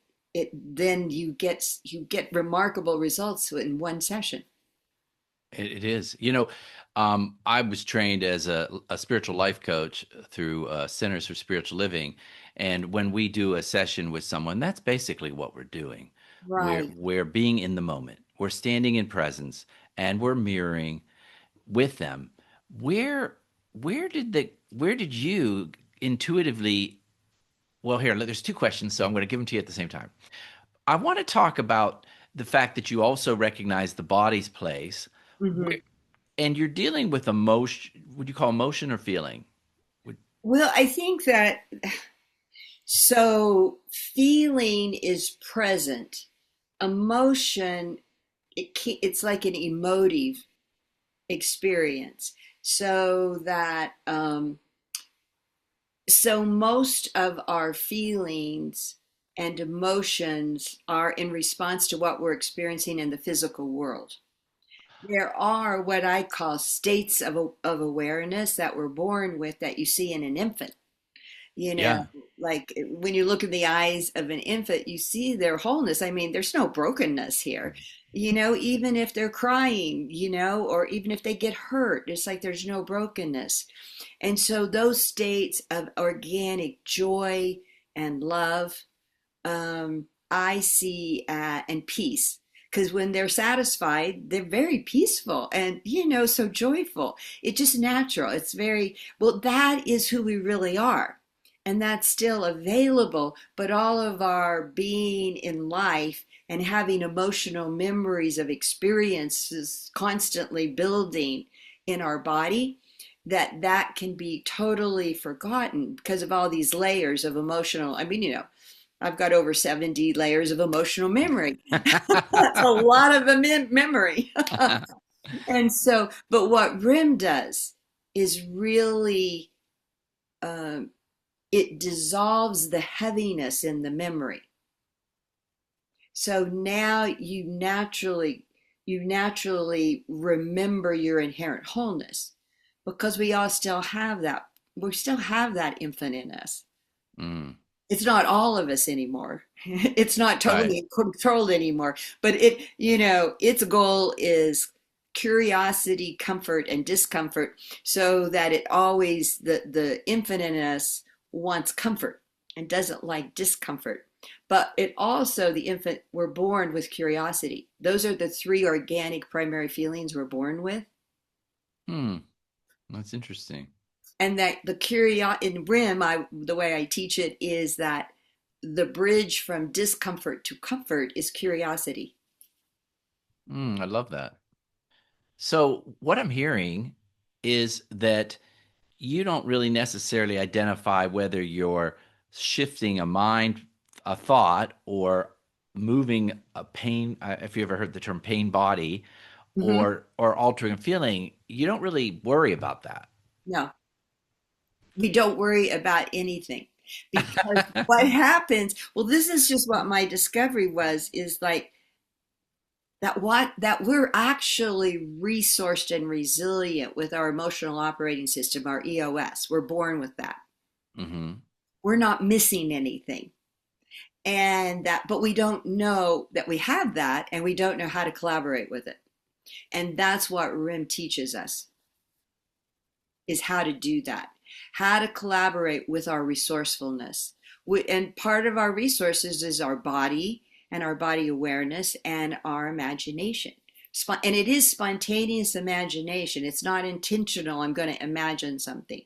then you get remarkable results in one session. It is. I was trained as a spiritual life coach through Centers for Spiritual Living. And when we do a session with someone, that's basically what we're doing. We're, Right. we're being in the moment, we're standing in presence, and we're mirroring with them. Where, where did you intuitively, well, here, there's two questions, so I'm going to give them to you at the same time. I want to talk about the fact that you also recognize the body's place, Mhm. and you're dealing with emotion. Would you call emotion or feeling? Would, Well, I think that so feeling is present. Emotion, it's like an emotive experience. So that so most of our feelings and emotions are in response to what we're experiencing in the physical world. There are what I call states of awareness that we're born with that you see in an infant. You know, yeah. like when you look in the eyes of an infant, you see their wholeness. I mean, there's no brokenness here. Even if they're crying, or even if they get hurt, it's like there's no brokenness. And so those states of organic joy and love, I see, and peace. Because when they're satisfied, they're very peaceful and, so joyful. It's just natural. It's very, well, that is who we really are. And that's still available. But all of our being in life and having emotional memories of experiences constantly building in our body, that can be totally forgotten because of all these layers of emotional. I mean, I've got over 70 layers of emotional memory. That's a lot of memory. And so, but what RIM does is really, um, it dissolves the heaviness in the memory. So now you naturally remember your inherent wholeness because we all still have that. We still have that infant in us. Mm, It's not all of us anymore. It's not right. totally controlled anymore. But its goal is curiosity, comfort, and discomfort, so that it always the infant in us wants comfort and doesn't like discomfort. But it also the infant we're born with curiosity. Those are the three organic primary feelings we're born with. Hmm. That's interesting. And that the curio in RIM, the way I teach it is that the bridge from discomfort to comfort is curiosity. I love that. So what I'm hearing is that you don't really necessarily identify whether you're shifting a mind, a thought, or moving a pain. If you ever heard the term pain body, Hmm. or altering a feeling, you don't really worry about that. No, we don't worry about anything because what happens, well, this is just what my discovery was, is like that we're actually resourced and resilient with our emotional operating system, our EOS. We're born with that. Hmm. We're not missing anything. But we don't know that we have that, and we don't know how to collaborate with it. And that's what RIM teaches us, is how to do that, how to collaborate with our resourcefulness. And part of our resources is our body and our body awareness and our imagination. And it is spontaneous imagination. It's not intentional. I'm going to imagine something.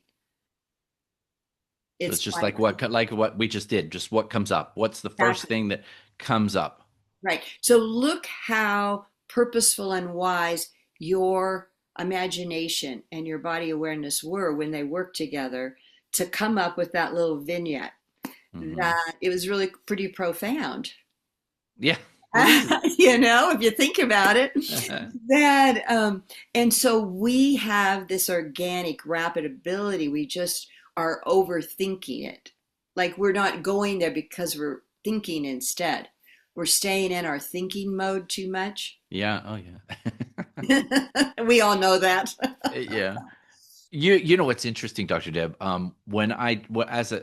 So It's it's just spontaneous. like what we just did. Just what comes up. What's the first thing that comes up? Right. So look how purposeful and wise your imagination and your body awareness were when they worked together to come up with that little vignette. Hmm. That it was really pretty profound. Yeah, it is. If you think about it, that and so we have this organic, rapid ability. We just are overthinking it. Like we're not going there because we're thinking instead. We're staying in our thinking mode too much. Yeah. Oh, yeah. We all know that. Yeah. You know what's interesting, Dr. Deb? When as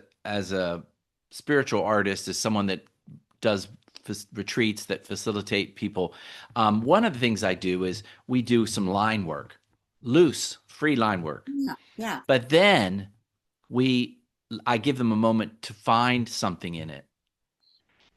a spiritual artist, as someone that does retreats that facilitate people, one of the things I do is we do some line work, loose, free line work. Yeah, yeah, But then we I give them a moment to find something in it.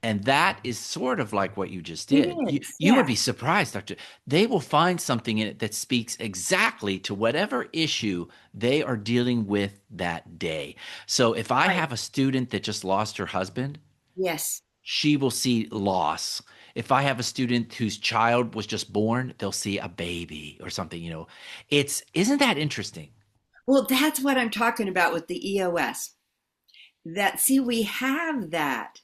And that is sort of like what you just it did. You is. you Yeah, would be surprised, Doctor. They will find something in it that speaks exactly to whatever issue they are dealing with that day. So if I right. have a student that just lost her husband, Yes, she will see loss. if I have a student whose child was just born, they'll see a baby or something, isn't that interesting? Well, that's what I'm talking about with the EOS. That, see, we have that.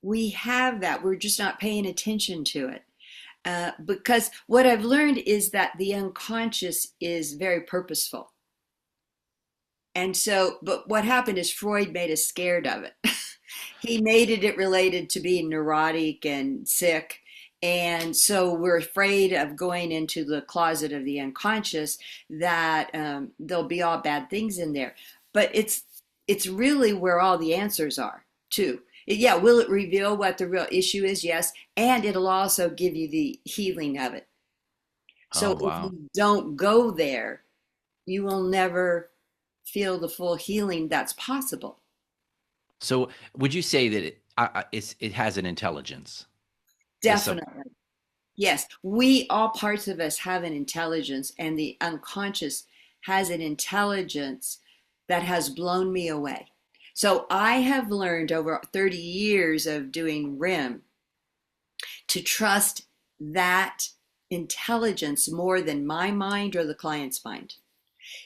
We have that. We're just not paying attention to it. Because what I've learned is that the unconscious is very purposeful. And so, but what happened is Freud made us scared of it. He made it related to being neurotic and sick. And so we're afraid of going into the closet of the unconscious, that there'll be all bad things in there. But it's really where all the answers are, too. Yeah, will it reveal what the real issue is? Yes. And it'll also give you the healing of it. So Oh, if wow. you don't go there, you will never feel the full healing that's possible. So would you say that it has an intelligence? The sub Definitely. Yes. We, all parts of us have an intelligence, and the unconscious has an intelligence that has blown me away. So I have learned over 30 years of doing RIM to trust that intelligence more than my mind or the client's mind.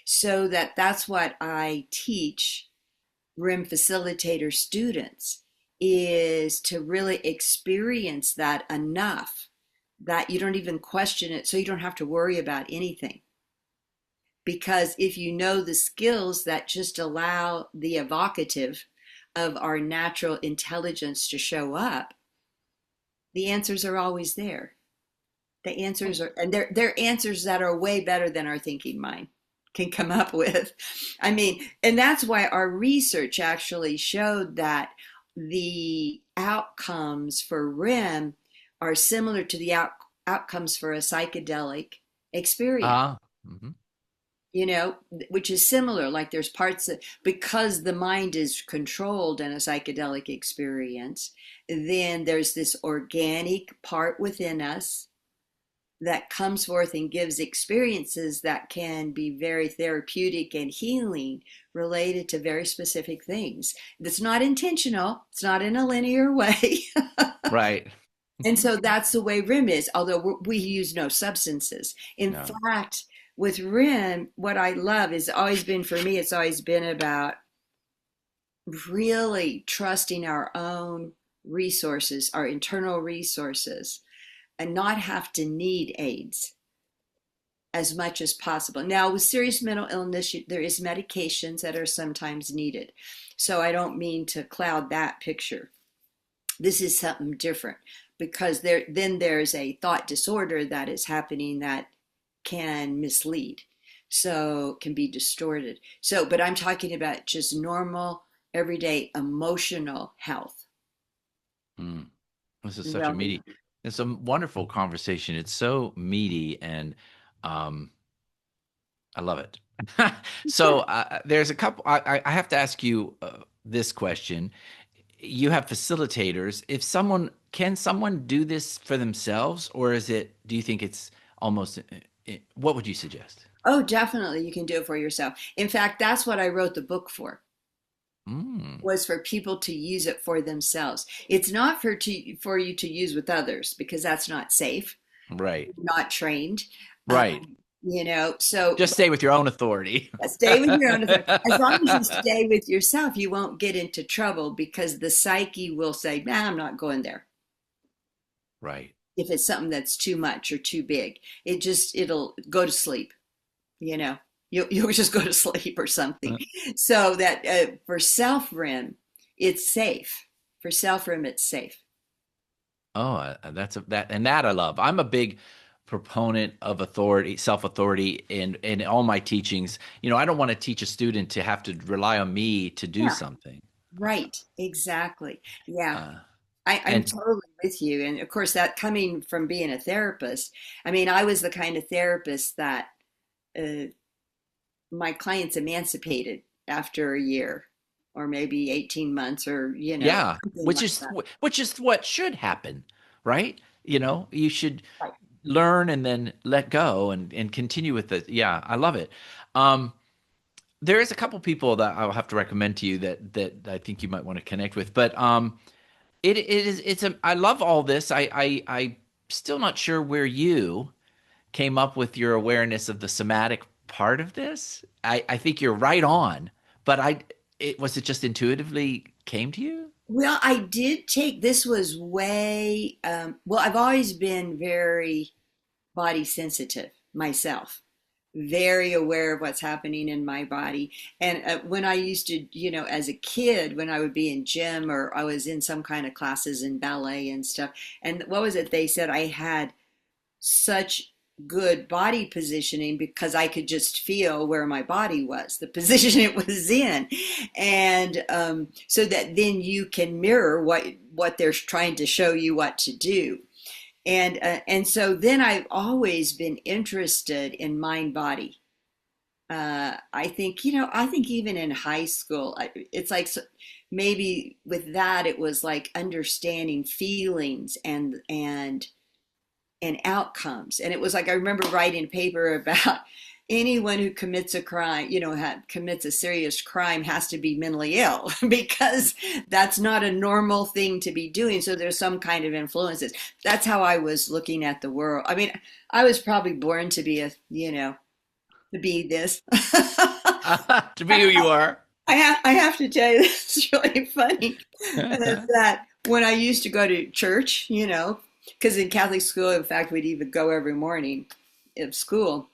So that's what I teach RIM facilitator students, is to really experience that enough that you don't even question it, so you don't have to worry about anything. Because if you know the skills that just allow the evocative of our natural intelligence to show up, the answers are always there. The answers are, and they're answers that are way better than our thinking mind can come up with. I mean, and that's why our research actually showed that the outcomes for REM are similar to the outcomes for a psychedelic experience, ah mhm. you know, which is similar. Like there's parts that, because the mind is controlled in a psychedelic experience, then there's this organic part within us that comes forth and gives experiences that can be very therapeutic and healing, related to very specific things. That's not intentional, it's not in a linear way. Right. And so that's the way RIM is, although we use no substances. In No. fact, with RIM, what I love is always been, for me, it's always been about really trusting our own resources, our internal resources, and not have to need aids as much as possible. Now, with serious mental illness, there is medications that are sometimes needed. So I don't mean to cloud that picture. This is something different, because there's a thought disorder that is happening that can mislead, so can be distorted. So, but I'm talking about just normal, everyday emotional health Mm. This is and such a well-being. meaty, it's a wonderful conversation. It's so meaty and um, I love it. So there's a couple. I have to ask you this question. You have facilitators. If someone can someone do this for themselves, or is it? Do you think it's almost? What would you suggest? Oh, definitely, you can do it for yourself. In fact, that's what I wrote the book for, Mm, was for people to use it for themselves. It's not for you to use with others, because that's not safe, right, not trained. right. So Just stay with your own authority. stay with your own authority. As long as you stay with yourself, you won't get into trouble, because the psyche will say, nah, I'm not going there. Right. If it's something that's too much or too big, it'll go to sleep, you know, you'll just go to sleep or something. So that for self REM, it's safe. For self REM, it's safe. Oh, that I love. I'm a big proponent of authority, self-authority in all my teachings. I don't want to teach a student to have to rely on me to do Yeah, something. right. Exactly. Yeah. Uh, I'm and totally with you. And of course, that coming from being a therapist, I mean, I was the kind of therapist that uh, my clients emancipated after a year, or maybe 18 months, or, yeah, something which like is that. which is what should happen, right? You should Right. learn and then let go and continue with it. Yeah, I love it. Um, there is a couple people that I'll have to recommend to you that I think you might want to connect with, but I love all this. I still not sure where you came up with your awareness of the somatic part of this. I think you're right on, but was it just intuitively came to you? Well, I did take this was way well, I've always been very body sensitive myself, very aware of what's happening in my body. And when I used to, as a kid, when I would be in gym or I was in some kind of classes in ballet and stuff, and what was it they said? I had such good body positioning because I could just feel where my body was, the position it was in, and so that then you can mirror what they're trying to show you what to do. And so then I've always been interested in mind body. I think I think even in high school, it's like maybe with that it was like understanding feelings and outcomes. And it was like I remember writing a paper about anyone who commits a crime, commits a serious crime has to be mentally ill because that's not a normal thing to be doing. So there's some kind of influences. That's how I was looking at the world. I mean, I was probably born to be to be this. To be who you are. I have to tell you, this is really funny that when I used to go to church, because in Catholic school, in fact, we'd even go every morning of school.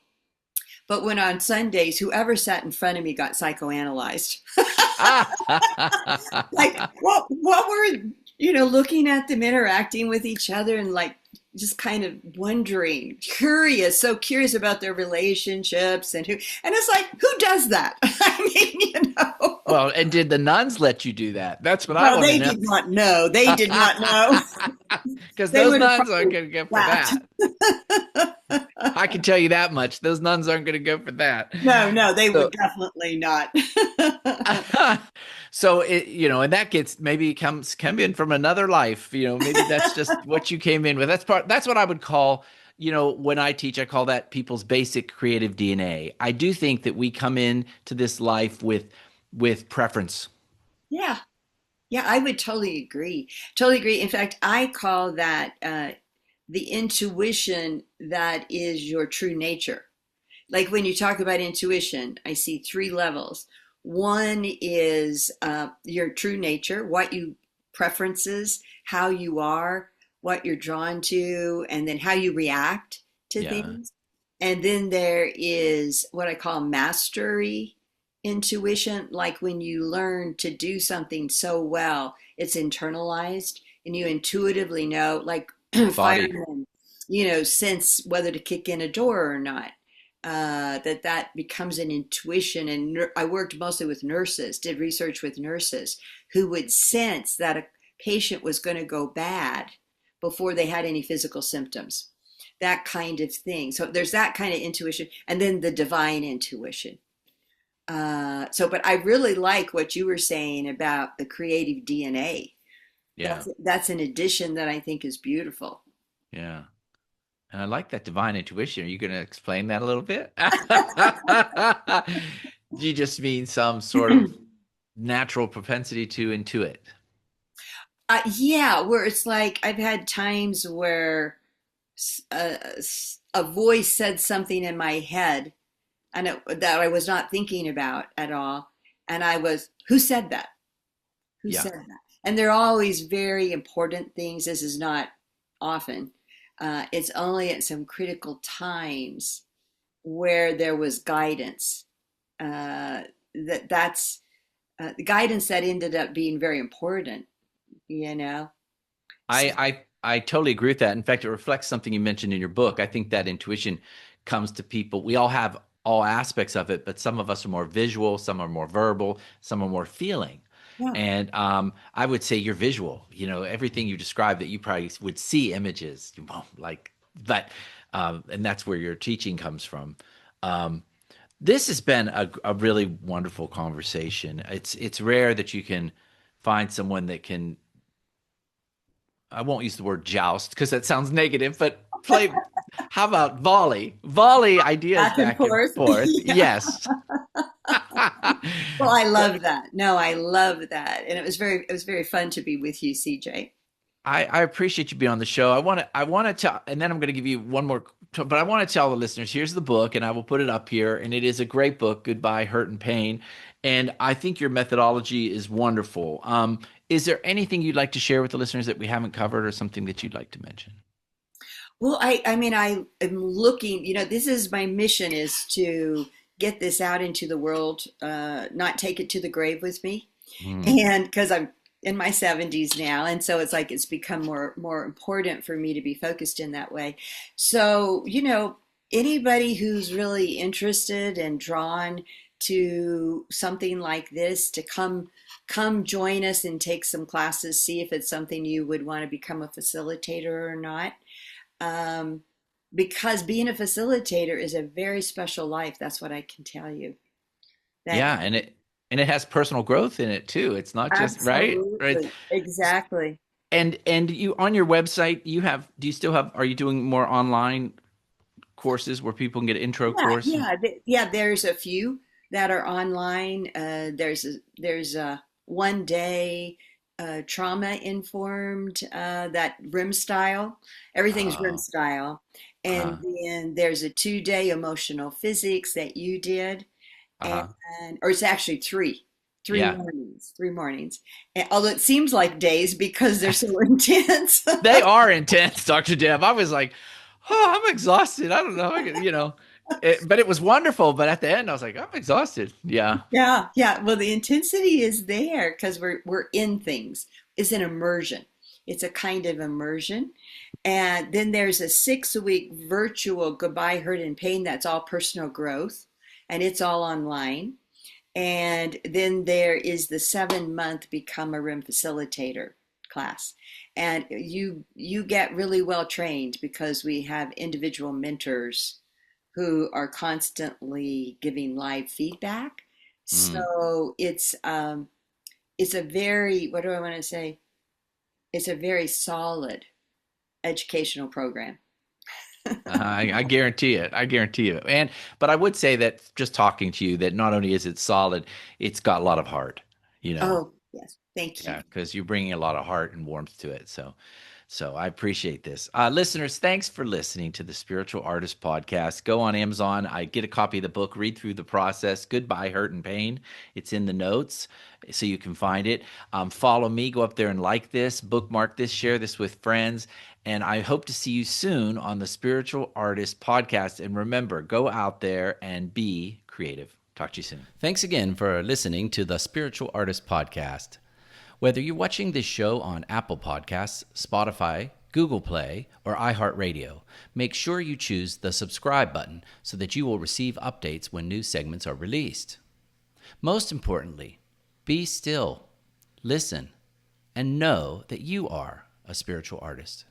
But when on Sundays, whoever sat in front of me got psychoanalyzed. Like, what were, looking at them interacting with each other and like just kind of wondering, so curious about their relationships and it's like, who does that? I mean, Well, and did the nuns let you do that? That's what I want to know. They did not know. They did not know. Because those nuns aren't going to go for that. I can tell you that much. Those nuns aren't going to go for that. No, they would definitely not. So and that come in from another life. Maybe that's just what you came in with. That's what I would call, when I teach, I call that people's basic creative DNA. I do think that we come into this life with preference. Yeah, I would totally agree. Totally agree. In fact, I call that the intuition that is your true nature. Like when you talk about intuition, I see three levels. One is your true nature, preferences, how you are, what you're drawn to, and then how you react to things. And then there is what I call mastery intuition, like when you learn to do something so well, it's internalized and you intuitively know, like firemen, sense whether to kick in a door or not. That becomes an intuition. And I worked mostly with nurses, did research with nurses who would sense that a patient was going to go bad before they had any physical symptoms, that kind of thing. So there's that kind of intuition, and then the divine intuition. But I really like what you were saying about the creative DNA. Yeah. That's an addition that I think is beautiful. Yeah. And I like that divine intuition. Are you going to explain that a little bit? Do you just mean some sort of natural propensity to intuit? Yeah, where it's like I've had times where a voice said something in my head and that I was not thinking about at all. And who said that? Who said that? And they're always very important things. This is not often. It's only at some critical times where there was guidance. That's the guidance that ended up being very important, I totally agree with that. In fact, it reflects something you mentioned in your book. I think that intuition comes to people. We all have all aspects of it, but some of us are more visual, some are more verbal, some are more feeling. Yeah. And I would say you're visual. Everything you described, that you probably would see images, and that's where your teaching comes from. This has been a really wonderful conversation. It's rare that you can find someone that can, I won't use the word joust because that sounds negative, but play. How about volley ideas back and forth? Yeah. Yes. Well, I love that. No, I love that, and it was very fun to be with you, CJ. I appreciate you being on the show. I want to tell, and then I'm going to give you one more, but I want to tell the listeners, here's the book, and I will put it up here, and it is a great book, Goodbye Hurt and Pain, and I think your methodology is wonderful. Is there anything you'd like to share with the listeners that we haven't covered, or something that you'd like to mention? Well, I mean, I am looking, this is my mission is to get this out into the world, not take it to the grave with me. Mm, And because I'm in my 70s now, and so it's like it's become more important for me to be focused in that way. So, anybody who's really interested and drawn to something like this, to come join us and take some classes, see if it's something you would want to become a facilitator or not. Um, because being a facilitator is a very special life. That's what I can tell you. That yeah, and it has personal growth in it too. It's not just right. absolutely, exactly. And you on your website, do you still have, are you doing more online courses where people can get an intro Yeah, course? yeah. There's a few that are online. There's a 1 day trauma informed that RIM style. Everything's RIM Oh, style, and uh-huh, then there's a 2 day emotional physics that you did, and uh-huh. or it's actually three Yeah. mornings, 3 mornings. And, although it seems like days because they're so intense. They are intense, Dr. Deb. I was like, oh, I'm exhausted. I don't know. But it was wonderful. But at the end, I was like, I'm exhausted. Yeah. Yeah, yeah. Well, the intensity is there because we're in things. It's an immersion. It's a kind of immersion. And then there's a 6 week virtual goodbye hurt and pain that's all personal growth and it's all online. And then there is the 7 month become a RIM facilitator class. And you get really well trained because we have individual mentors who are constantly giving live feedback. Mm. So it's a very, what do I want to say? It's a very solid educational program. I guarantee it. I guarantee it. But I would say that just talking to you, that not only is it solid, it's got a lot of heart, you know. Oh, yes. Thank you. Yeah, because you're bringing a lot of heart and warmth to it. So I appreciate this. Listeners, thanks for listening to the Spiritual Artist Podcast. Go on Amazon. I get a copy of the book, read through the process. Goodbye, Hurt and Pain. It's in the notes, so you can find it. Follow me. Go up there and like this, bookmark this, share this with friends. And I hope to see you soon on the Spiritual Artist Podcast. And remember, go out there and be creative. Talk to you soon. Thanks again for listening to the Spiritual Artist Podcast. Whether you're watching this show on Apple Podcasts, Spotify, Google Play, or iHeartRadio, make sure you choose the subscribe button so that you will receive updates when new segments are released. Most importantly, be still, listen, and know that you are a spiritual artist.